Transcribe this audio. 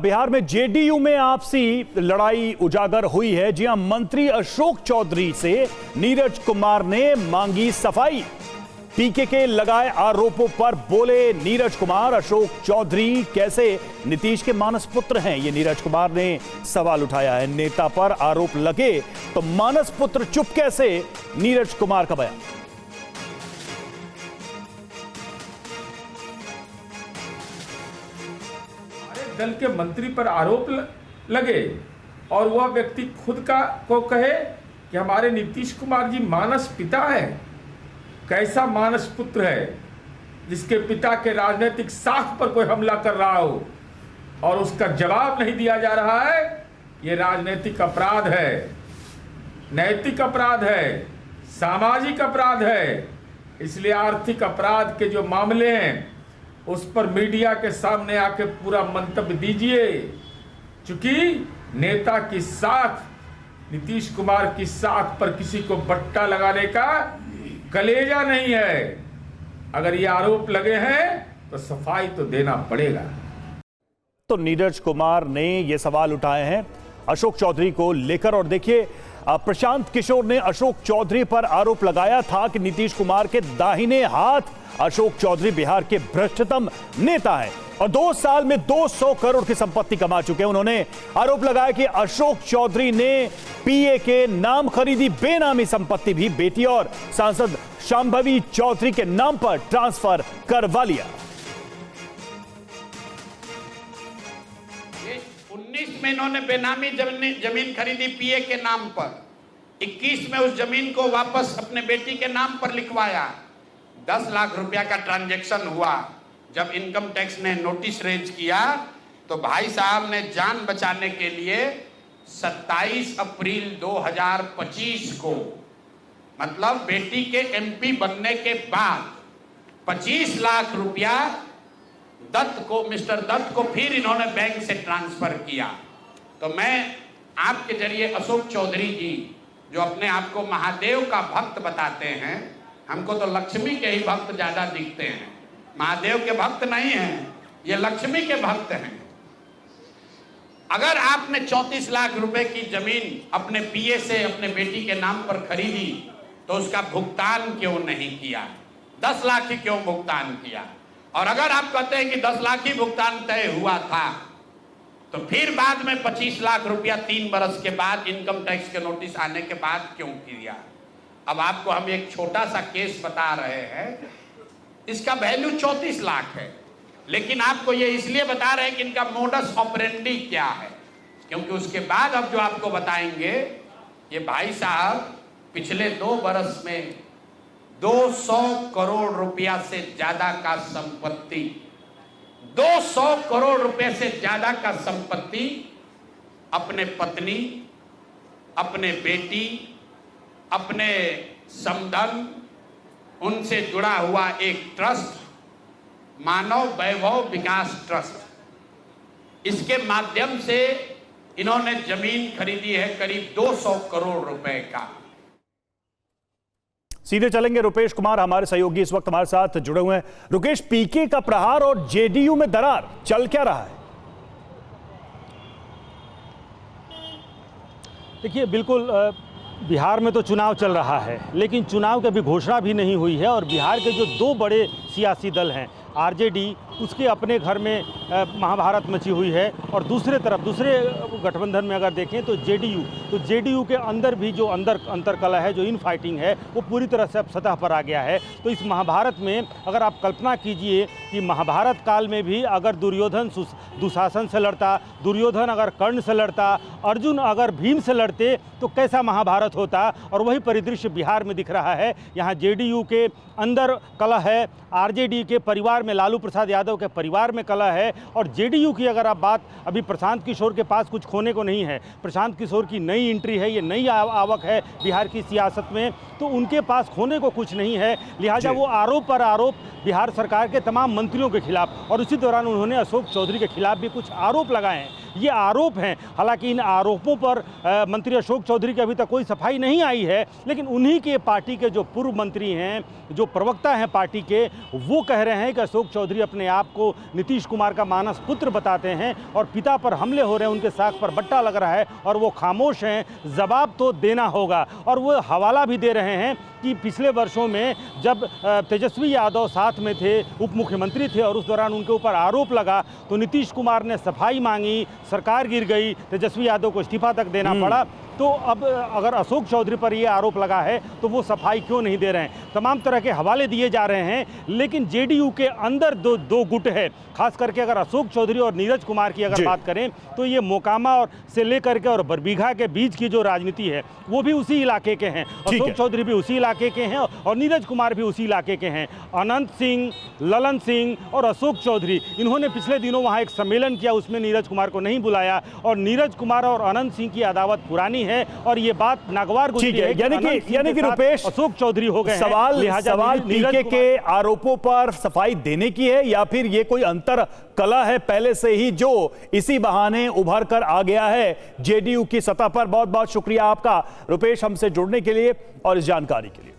बिहार में जेडीयू में आपसी लड़ाई उजागर हुई है। जी हां, मंत्री अशोक चौधरी से नीरज कुमार ने मांगी सफाई। पीके के लगाए आरोपों पर बोले नीरज कुमार। अशोक चौधरी कैसे नीतीश के मानस पुत्र हैं, ये नीरज कुमार ने सवाल उठाया है। नेता पर आरोप लगे तो मानस पुत्र चुप कैसे, नीरज कुमार का बयान। दल के मंत्री पर आरोप लगे और वह व्यक्ति खुद को कहे कि हमारे नीतीश कुमार जी मानस पिता है। कैसा मानस पुत्र है जिसके पिता के राजनीतिक साख पर कोई हमला कर रहा हो और उसका जवाब नहीं दिया जा रहा है। ये राजनीतिक अपराध है, नैतिक अपराध है, सामाजिक अपराध है। इसलिए आर्थिक अपराध के जो मामले हैं उस पर मीडिया के सामने आके पूरा मंतव्य दीजिए। चूंकि नेता की साख, नीतीश कुमार की साख पर किसी को बट्टा लगाने का कलेजा नहीं है। अगर ये आरोप लगे हैं तो सफाई तो देना पड़ेगा। तो नीरज कुमार ने ये सवाल उठाए हैं अशोक चौधरी को लेकर। और देखिए, प्रशांत किशोर ने अशोक चौधरी पर आरोप लगाया था कि नीतीश कुमार के दाहिने हाथ अशोक चौधरी बिहार के भ्रष्टतम नेता हैं और 2 साल में 200 करोड़ की संपत्ति कमा चुके हैं। उन्होंने आरोप लगाया कि अशोक चौधरी ने पीए के नाम खरीदी बेनामी संपत्ति भी बेटी और सांसद शांभवी चौधरी के नाम पर ट्रांसफर करवा लिया। 19 में इन्होंने बेनामी जमीन खरीदी पीए के नाम पर। 21 में उस जमीन को वापस अपने बेटी के नाम पर लिखवाया। 10 लाख रुपया का ट्रांजैक्शन हुआ। जब इनकम टैक्स ने नोटिस रेज किया तो भाई साहब ने जान बचाने के लिए 27 अप्रैल 2025 को, मतलब बेटी के एमपी बनने के बाद 25 लाख रुपया मिस्टर दत्त को फिर इन्होंने बैंक से ट्रांसफर किया। तो मैं आपके जरिए अशोक चौधरी जी, जो अपने आप को महादेव का भक्त बताते हैं, हमको तो लक्ष्मी के ही भक्त ज्यादा दिखते हैं, महादेव के भक्त नहीं हैं, ये लक्ष्मी के भक्त हैं। अगर आपने 34 लाख रुपए की जमीन अपने पीए से अपने बेटी के नाम पर खरीदी तो उसका भुगतान क्यों नहीं किया? 10 लाख ही क्यों भुगतान किया? और अगर आप कहते हैं कि 10 लाख ही भुगतान तय हुआ था तो फिर बाद में 25 लाख रुपया 3 बरस के बाद इनकम टैक्स के नोटिस आने के बाद क्यों किया? अब आपको हम एक छोटा सा केस बता रहे हैं, इसका वैल्यू 34 लाख है, लेकिन आपको ये इसलिए बता रहे हैं कि इनका मोडस ऑपरेंडी क्या है, क्योंकि उसके बाद अब जो आपको बताएंगे, ये भाई साहब पिछले 2 बरस में 200 करोड़ रुपया से ज्यादा का संपत्ति, 200 करोड़ रुपए से ज्यादा का संपत्ति अपने पत्नी, अपने बेटी, अपने समधन, उनसे जुड़ा हुआ एक ट्रस्ट, मानव वैभव विकास ट्रस्ट, इसके माध्यम से इन्होंने जमीन खरीदी है करीब 200 करोड़ रुपए का। सीधे चलेंगे, रुकेश कुमार हमारे सहयोगी इस वक्त हमारे साथ जुड़े हुए हैं। रुकेश, पीके का प्रहार और जेडीयू में दरार, चल क्या रहा है? देखिए, बिल्कुल बिहार में तो चुनाव चल रहा है, लेकिन चुनाव की अभी घोषणा भी नहीं हुई है और बिहार के जो 2 बड़े सियासी दल हैं, आरजेडी, उसके अपने घर में महाभारत मची हुई है और दूसरे तरफ दूसरे गठबंधन में अगर देखें तो जेडीयू के अंदर भी जो अंतरकलह है, जो इन फाइटिंग है, वो पूरी तरह से अब सतह पर आ गया है। तो इस महाभारत में अगर आप कल्पना कीजिए कि महाभारत काल में भी अगर दुर्योधन दुशासन से लड़ता, दुर्योधन अगर कर्ण से लड़ता, अर्जुन अगर भीम से लड़ते तो कैसा महाभारत होता, और वही परिदृश्य बिहार में दिख रहा है। यहाँ जेडीयू के अंदर कलह है, आरजेडी के परिवार में, लालू प्रसाद यादव के परिवार में कलह है, और जेडीयू की अगर आप बात, अभी प्रशांत किशोर के पास कुछ खोने को नहीं है। प्रशांत किशोर की नई एंट्री है, ये नई आवक है बिहार की सियासत में, तो उनके पास खोने को कुछ नहीं है। लिहाजा वो आरोप पर आरोप बिहार सरकार के तमाम मंत्रियों के खिलाफ, और उसी दौरान उन्होंने अशोक चौधरी के खिलाफ भी कुछ आरोप लगाए हैं। ये आरोप हैं। हालांकि इन आरोपों पर मंत्री अशोक चौधरी की अभी तक कोई सफाई नहीं आई है, लेकिन उन्हीं के पार्टी के जो पूर्व मंत्री हैं, जो प्रवक्ता हैं पार्टी के, वो कह रहे हैं कि अशोक चौधरी अपने आप को नीतीश कुमार का मानस पुत्र बताते हैं और पिता पर हमले हो रहे हैं, उनके साख पर बट्टा लग रहा है और वो खामोश हैं, जवाब तो देना होगा। और वो हवाला भी दे रहे हैं कि पिछले वर्षों में जब तेजस्वी यादव साथ में थे, उप मुख्यमंत्री थे और उस दौरान उनके ऊपर आरोप लगा तो नीतीश कुमार ने सफाई मांगी, सरकार गिर गई, तेजस्वी यादव को इस्तीफा तक देना पड़ा। तो अब अगर अशोक चौधरी पर यह आरोप लगा है तो वो सफाई क्यों नहीं दे रहे हैं? तमाम तरह के हवाले दिए जा रहे हैं, लेकिन जेडीयू के अंदर दो गुट है। खास करके अगर अशोक चौधरी और नीरज कुमार की अगर बात करें तो ये मोकामा और से लेकर के और बरबीघा के बीच की जो राजनीति है वो भी उसी इलाके के हैं। अशोक चौधरी भी उसी इलाके के हैं और नीरज कुमार भी उसी इलाके के हैं। अनंत सिंह, ललन सिंह और अशोक चौधरी, इन्होंने पिछले दिनों वहाँ एक सम्मेलन किया, उसमें नीरज कुमार को नहीं बुलाया और नीरज कुमार और अनंत सिंह की अदावत पुरानी है और ये बात नागवार गुजरी है। यानी कि रुपेश, अशोक चौधरी हो गए। सवाल पीके के आरोपों पर सफाई देने की है या फिर ये कोई अंतर कला है पहले से ही जो इसी बहाने उभर कर आ गया है जेडीयू की सतह पर? बहुत बहुत शुक्रिया आपका रुपेश, हमसे जुड़ने के लिए और इस जानकारी के लिए।